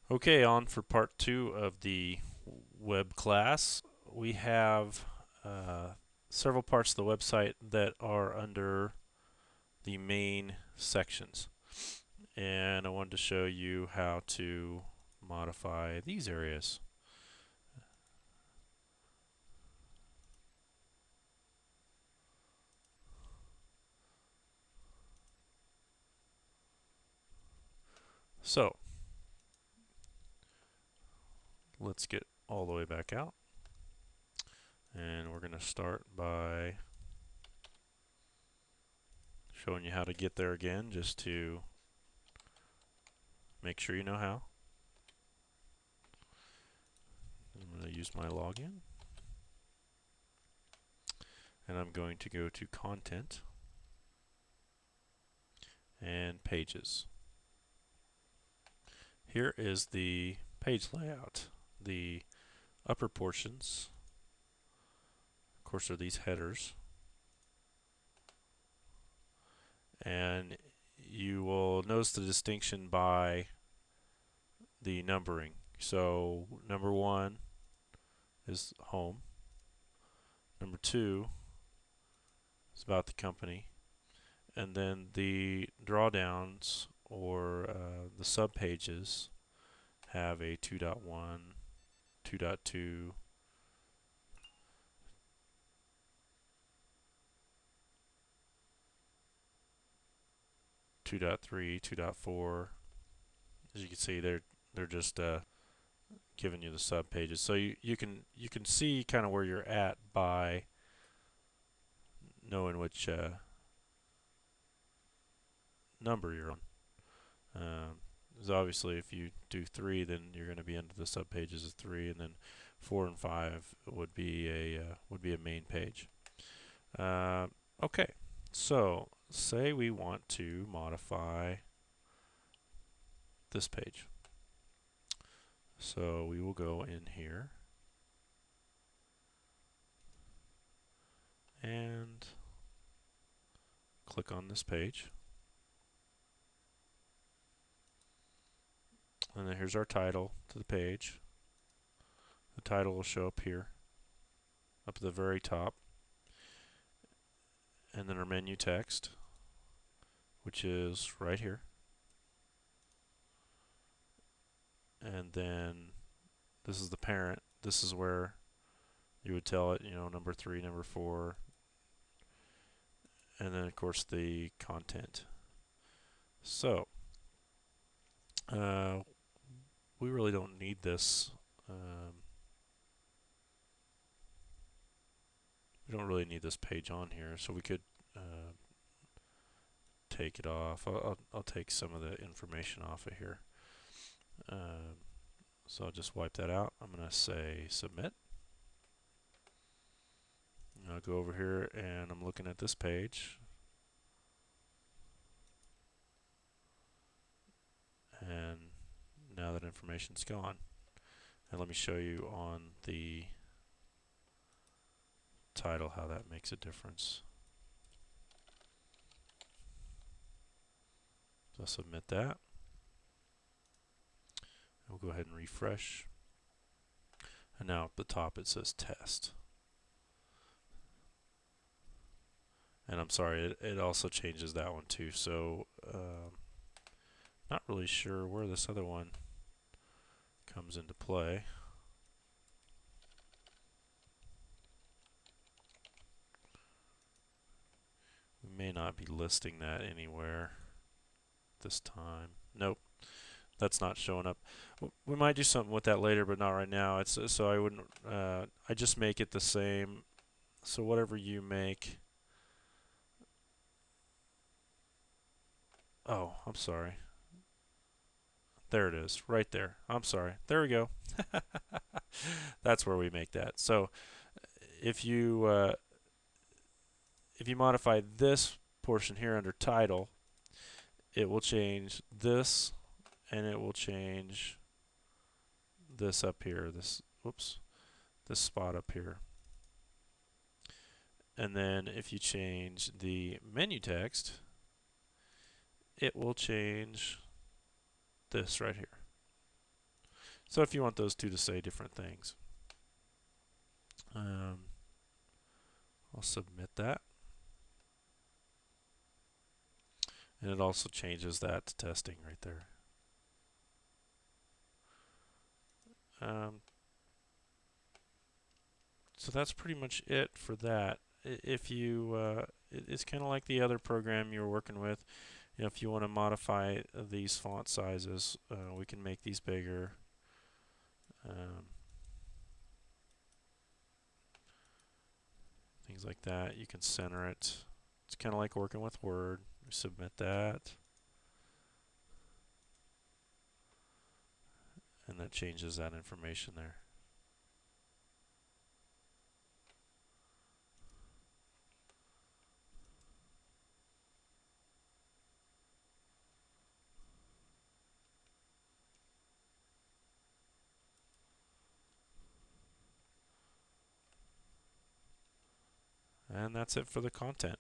Okay, on for part two of the web class. We have uh, several parts of the website that are under the main sections. And I wanted to show you how to modify these areas. So, let's get all the way back out. And we're going to start by showing you how to get there again, just to make sure you know how. I'm going to use my login. And I'm going to go to Content and Pages. Here is the page layout. The upper portions, of course, are these headers. And you will notice the distinction by the numbering. So number 1 is home. Number 2 is about the company. And then the drawdowns, or the subpages, have a 2.1, 2.2, 2.3, 2.4. As you can see, they're just giving you the sub pages. So you can see kind of where you're at by knowing which number you're on. Because obviously, if you do 3, then you're going to be into the sub pages of 3, and then 4 and 5 would be a main page. Okay, so say we want to modify this page. So we will go in here and click on this page. And then here's our title to the page. The title will show up here, up at the very top. And then our menu text, which is right here. And then this is the parent. This is where you would tell it, number 3, number 4, and then of course the content. So we really don't need this. We don't really need this page on here, so we could take it off. I'll take some of the information off of here. So I'll just wipe that out. I'm going to say submit. I'll go over here and I'm looking at this page. And now that information's gone. And let me show you on the title how that makes a difference. So I'll submit that. We'll go ahead and refresh. And now at the top it says test. And I'm sorry, it also changes that one too. So not really sure where this other one comes into play. We may not be listing that anywhere this time. Nope, that's not showing up. We might do something with that later, but not right now. It's so I wouldn't. I just make it the same. So whatever you make. Oh, I'm sorry. There it is, right there. I'm sorry. There we go. That's where we make that. So if you if you modify this portion here under title, it will change this, and it will change this up here. This this spot up here. And then if you change the menu text, it will change this right here. So if you want those two to say different things, I'll submit that. And it also changes that to testing right there. So that's pretty much it for that. If you, it's kind of like the other program you were working with. You know, if you want to modify these font sizes, we can make these bigger. Things like that. You can center it. It's kind of like working with Word. We submit that. And that changes that information there. And that's it for the content.